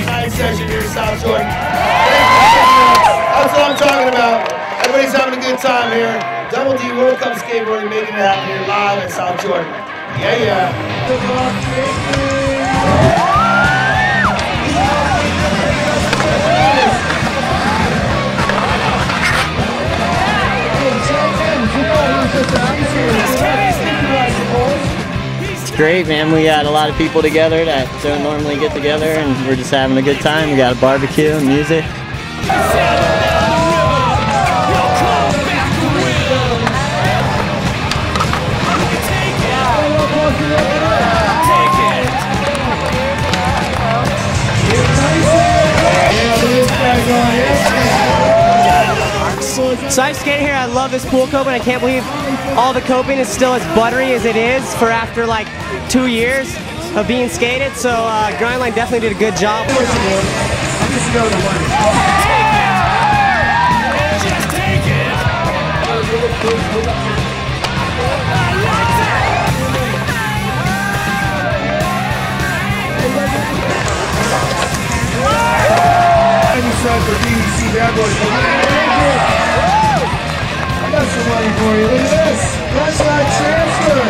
night session here in South Jordan. That's what I'm talking about. Everybody's having a good time here. Double D World Cup skateboarding, making it happen here live at South Jordan. Yeah, yeah. It's great, man. We got a lot of people together that don't normally get together, and we're just having a good time. We got a barbecue and music. So I skate here, I love this pool coping. I can't believe all the coping is still as buttery as it is for after like 2 years of being skated. So Grindline definitely did a good job. I got some money for you. Look at this. That's our transfer.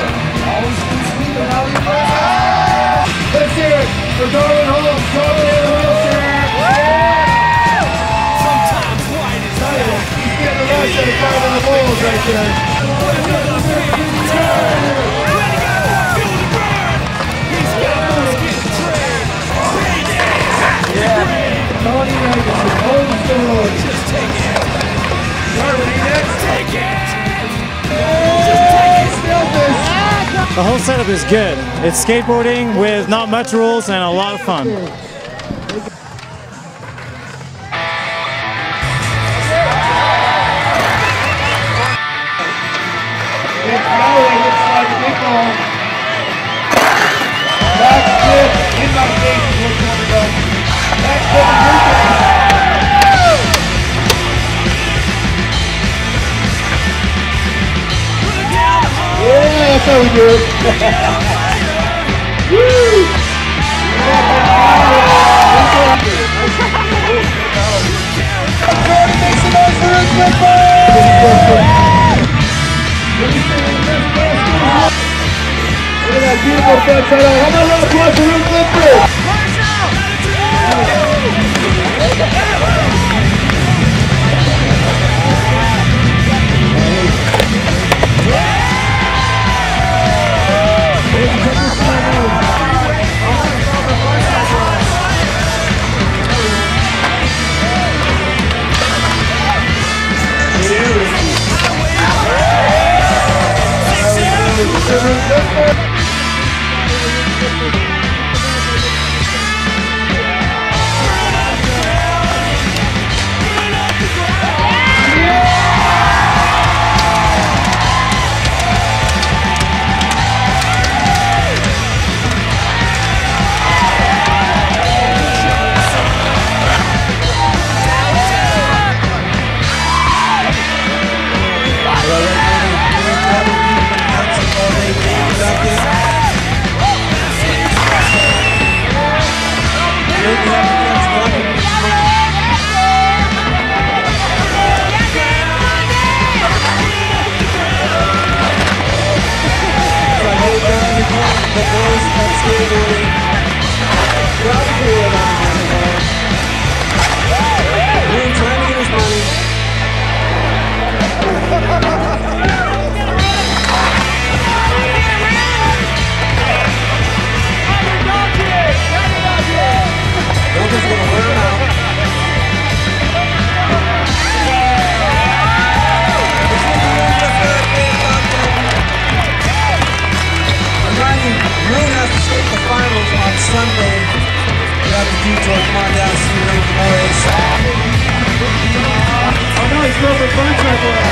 Let's hear it for Darwin Holmes. Totally in the wheelchair. Sometimes white is better. He's getting a rush at a five on the balls right there. Tony Magnussen, holds the road. Just take it. Darwin, next. Take it. The whole setup is good. It's skateboarding with not much rules and a lot of fun. Benji Galloway looks like a big ball. Back flip, inbound face is what's going to go. Back flip and Rune. Yeah, that's how we do it. Woo! Jordan makes a noise for Rune Glifberg! Look at that beautiful front side out. How about a round of applause for Rune Glifberg? Come on down, see you later, boys. Oh no, he's going for fun cycle.